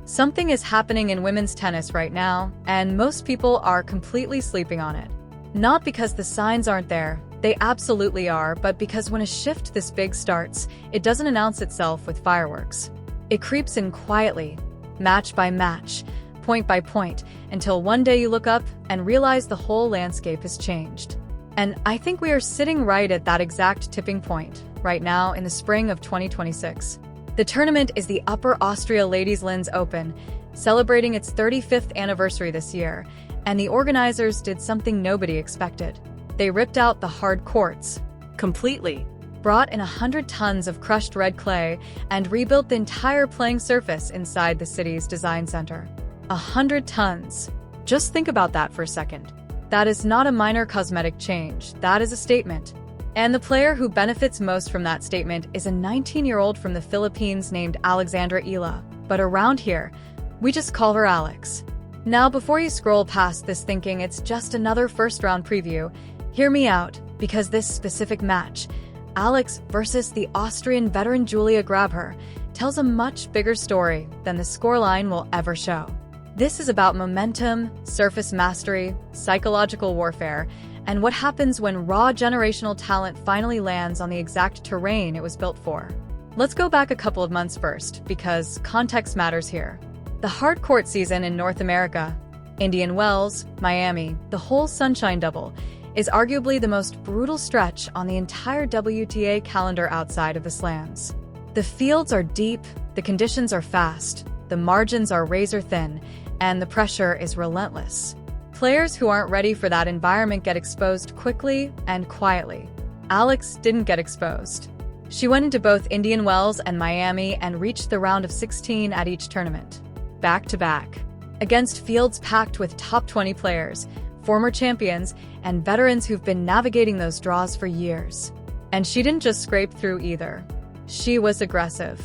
Something is happening in women's tennis right now, and most people are completely sleeping on it. Not because the signs aren't there, they absolutely are, but because when a shift this big starts, it doesn't announce itself with fireworks. It creeps in quietly, match by match, point by point, until one day you look up and realize the whole landscape has changed. And I think we are sitting right at that exact tipping point, right now in the spring of 2026. The tournament is the Upper Austria Ladies Linz Open, celebrating its 35th anniversary this year, and the organizers did something nobody expected. They ripped out the hard courts completely, brought in 100 tons of crushed red clay, and rebuilt the entire playing surface inside the city's design center. 100 tons. Just think about that for a second. That is not a minor cosmetic change, that is a statement. And the player who benefits most from that statement is a 19-year-old from the Philippines named Alexandra Eala, but around here, we just call her Alex. Now, before you scroll past this thinking it's just another first-round preview, hear me out, because this specific match, Alex versus the Austrian veteran Julia Grabher, tells a much bigger story than the scoreline will ever show. This is about momentum, surface mastery, psychological warfare, and what happens when raw generational talent finally lands on the exact terrain it was built for. Let's go back a couple of months first, because context matters here. The hard court season in North America, Indian Wells, Miami, the whole Sunshine Double, is arguably the most brutal stretch on the entire WTA calendar outside of the slams. The fields are deep, the conditions are fast, the margins are razor thin, and the pressure is relentless. Players who aren't ready for that environment get exposed quickly and quietly. Alex didn't get exposed. She went into both Indian Wells and Miami and reached the round of 16 at each tournament, back-to-back, against fields packed with top 20 players, former champions, and veterans who've been navigating those draws for years. And she didn't just scrape through either. She was aggressive.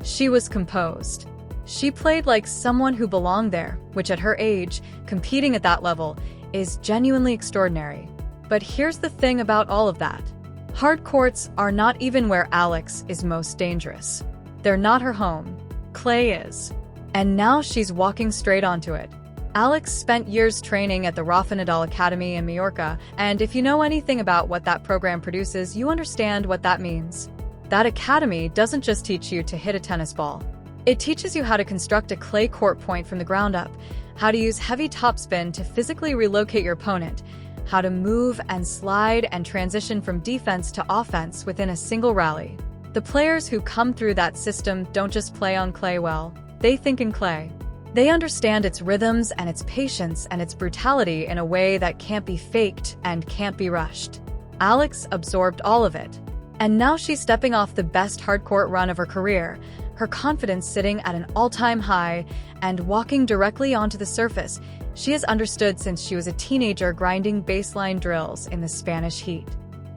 She was composed. She played like someone who belonged there, which at her age, competing at that level, is genuinely extraordinary. But here's the thing about all of that. Hard courts are not even where Alex is most dangerous. They're not her home. Clay is. And now she's walking straight onto it. Alex spent years training at the Rafa Nadal Academy in Mallorca, and if you know anything about what that program produces, you understand what that means. That academy doesn't just teach you to hit a tennis ball. It teaches you how to construct a clay court point from the ground up, how to use heavy topspin to physically relocate your opponent, how to move and slide and transition from defense to offense within a single rally. The players who come through that system don't just play on clay well, they think in clay. They understand its rhythms and its patience and its brutality in a way that can't be faked and can't be rushed. Alex absorbed all of it. And now she's stepping off the best hardcourt run of her career, her confidence sitting at an all-time high, and walking directly onto the surface she has understood since she was a teenager grinding baseline drills in the Spanish heat.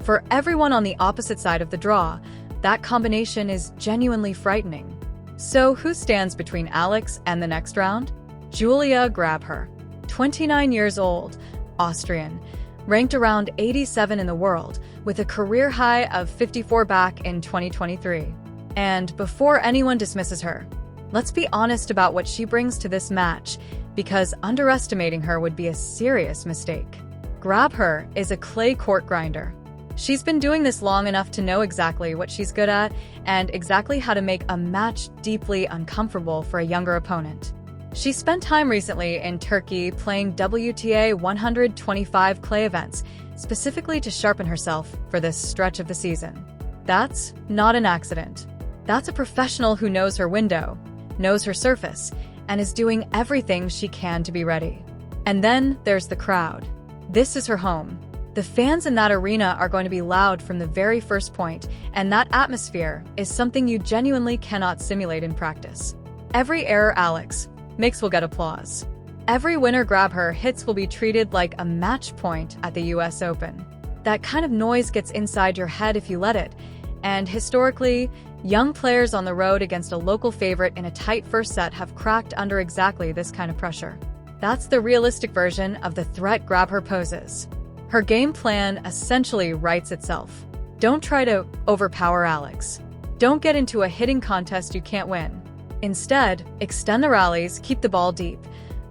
For everyone on the opposite side of the draw, that combination is genuinely frightening. So who stands between Alex and the next round? Julia Grabher, 29 years old, Austrian, ranked around 87 in the world, with a career high of 54 back in 2023. And before anyone dismisses her, let's be honest about what she brings to this match, because underestimating her would be a serious mistake. Grabher is a clay court grinder. She's been doing this long enough to know exactly what she's good at and exactly how to make a match deeply uncomfortable for a younger opponent. She spent time recently in Turkey playing WTA 125 clay events, specifically to sharpen herself for this stretch of the season. That's not an accident. That's a professional who knows her window, knows her surface, and is doing everything she can to be ready. And then there's the crowd. This is her home. The fans in that arena are going to be loud from the very first point, and that atmosphere is something you genuinely cannot simulate in practice. Every error Alex makes will get applause. Every winner Grabher hits will be treated like a match point at the US Open. That kind of noise gets inside your head if you let it, and historically, young players on the road against a local favorite in a tight first set have cracked under exactly this kind of pressure. That's the realistic version of the threat Grabher poses. Her game plan essentially writes itself. Don't try to overpower Alex. Don't get into a hitting contest you can't win. Instead, extend the rallies, keep the ball deep.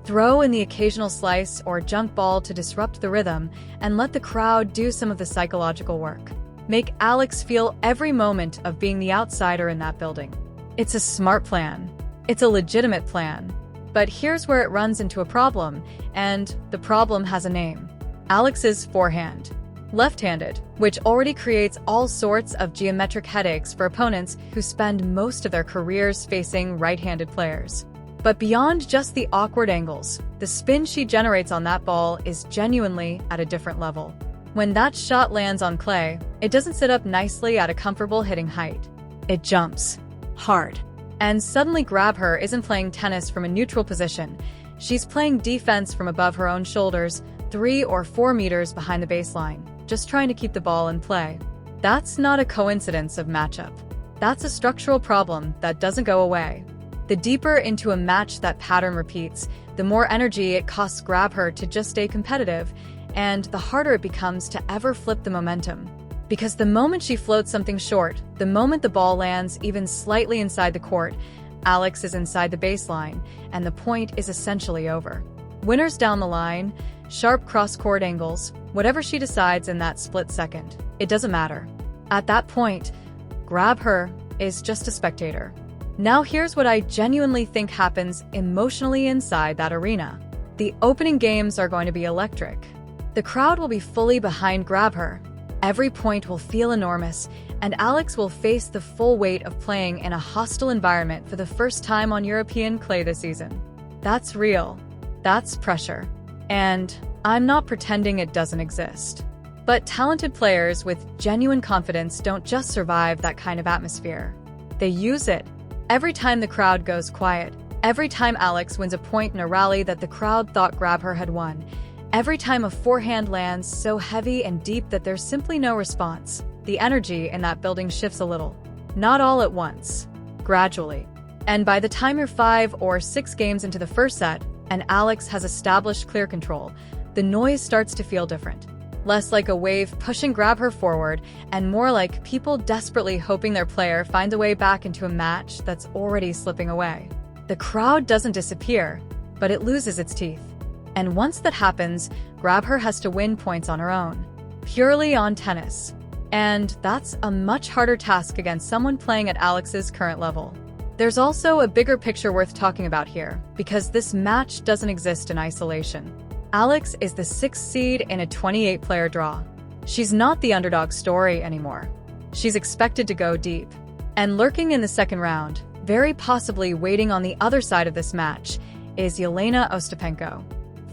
Throw in the occasional slice or junk ball to disrupt the rhythm, and let the crowd do some of the psychological work. Make Alex feel every moment of being the outsider in that building. It's a smart plan. It's a legitimate plan. But here's where it runs into a problem, and the problem has a name. Alex's forehand. Left-handed, which already creates all sorts of geometric headaches for opponents who spend most of their careers facing right-handed players. But beyond just the awkward angles, the spin she generates on that ball is genuinely at a different level. When that shot lands on clay, it doesn't sit up nicely at a comfortable hitting height. It jumps. Hard. And suddenly Grabher isn't playing tennis from a neutral position. She's playing defense from above her own shoulders, 3 or 4 meters behind the baseline, just trying to keep the ball in play. That's not a coincidence of matchup. That's a structural problem that doesn't go away. The deeper into a match that pattern repeats, the more energy it costs Grabher to just stay competitive, and the harder it becomes to ever flip the momentum. Because the moment she floats something short, the moment the ball lands even slightly inside the court, Alex is inside the baseline, and the point is essentially over. Winners down the line, sharp cross-court angles, whatever she decides in that split second, it doesn't matter. At that point, Grabher is just a spectator. Now here's what I genuinely think happens emotionally inside that arena. The opening games are going to be electric. The crowd will be fully behind Grabher. Every point will feel enormous, and Alex will face the full weight of playing in a hostile environment for the first time on European clay this season. That's real. That's pressure. And I'm not pretending it doesn't exist. But talented players with genuine confidence don't just survive that kind of atmosphere. They use it. Every time the crowd goes quiet, every time Alex wins a point in a rally that the crowd thought Grabher had won, every time a forehand lands so heavy and deep that there's simply no response, the energy in that building shifts a little. Not all at once. Gradually. And by the time you're 5 or 6 games into the first set, and Alex has established clear control, the noise starts to feel different. Less like a wave pushing Grabher forward, and more like people desperately hoping their player finds a way back into a match that's already slipping away. The crowd doesn't disappear, but it loses its teeth. And once that happens, Grabher has to win points on her own, purely on tennis. And that's a much harder task against someone playing at Alex's current level. There's also a bigger picture worth talking about here, because this match doesn't exist in isolation. Alex is the 6th seed in a 28-player draw. She's not the underdog story anymore. She's expected to go deep. And lurking in the second round, very possibly waiting on the other side of this match, is Jelena Ostapenko.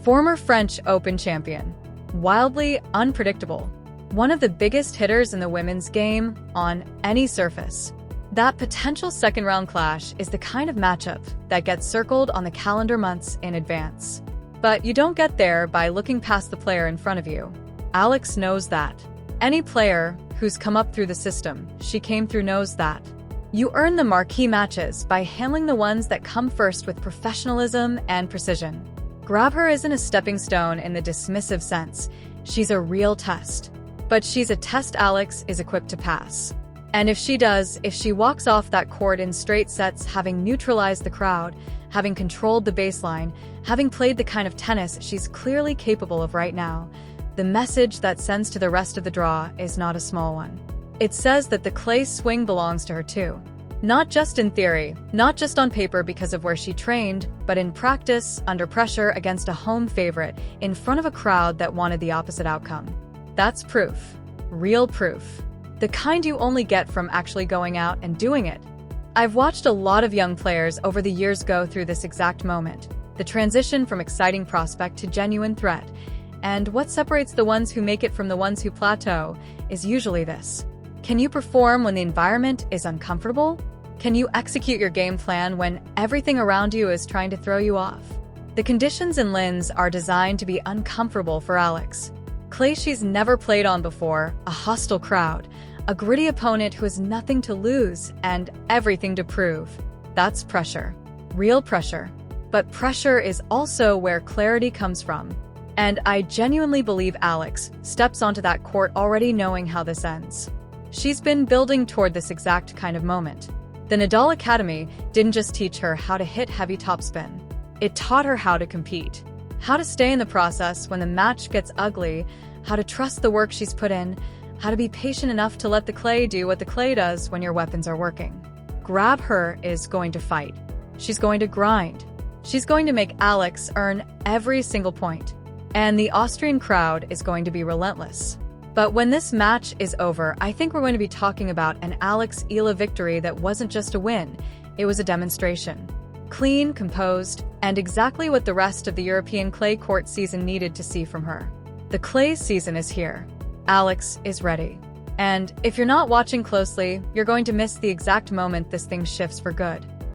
Former French Open champion. Wildly unpredictable. One of the biggest hitters in the women's game on any surface. That potential second-round clash is the kind of matchup that gets circled on the calendar months in advance. But you don't get there by looking past the player in front of you. Alex knows that. Any player who's come up through the system she came through knows that. You earn the marquee matches by handling the ones that come first with professionalism and precision. Grabher isn't a stepping stone in the dismissive sense. She's a real test. But she's a test Alex is equipped to pass. And if she walks off that court in straight sets, having neutralized the crowd, having controlled the baseline, having played the kind of tennis she's clearly capable of right now, the message that sends to the rest of the draw is not a small one. It says that the clay swing belongs to her too. Not just in theory, not just on paper because of where she trained, but in practice, under pressure against a home favorite, in front of a crowd that wanted the opposite outcome. That's proof. Real proof. The kind you only get from actually going out and doing it. I've watched a lot of young players over the years go through this exact moment, the transition from exciting prospect to genuine threat. And what separates the ones who make it from the ones who plateau is usually this. Can you perform when the environment is uncomfortable? Can you execute your game plan when everything around you is trying to throw you off? The conditions in Linz are designed to be uncomfortable for Alex. Clay she's never played on before, a hostile crowd, a gritty opponent who has nothing to lose and everything to prove. That's pressure. Real pressure. But pressure is also where clarity comes from. And I genuinely believe Alex steps onto that court already knowing how this ends. She's been building toward this exact kind of moment. The Nadal Academy didn't just teach her how to hit heavy topspin. It taught her how to compete, how to stay in the process when the match gets ugly, how to trust the work she's put in, how to be patient enough to let the clay do what the clay does when your weapons are working. Grabher is going to fight. She's going to grind. She's going to make Alex earn every single point. And the Austrian crowd is going to be relentless. But when this match is over, I think we're going to be talking about an Alexandra Eala victory that wasn't just a win, it was a demonstration. Clean, composed, and exactly what the rest of the European clay court season needed to see from her. The clay season is here. Alex is ready. And if you're not watching closely, you're going to miss the exact moment this thing shifts for good.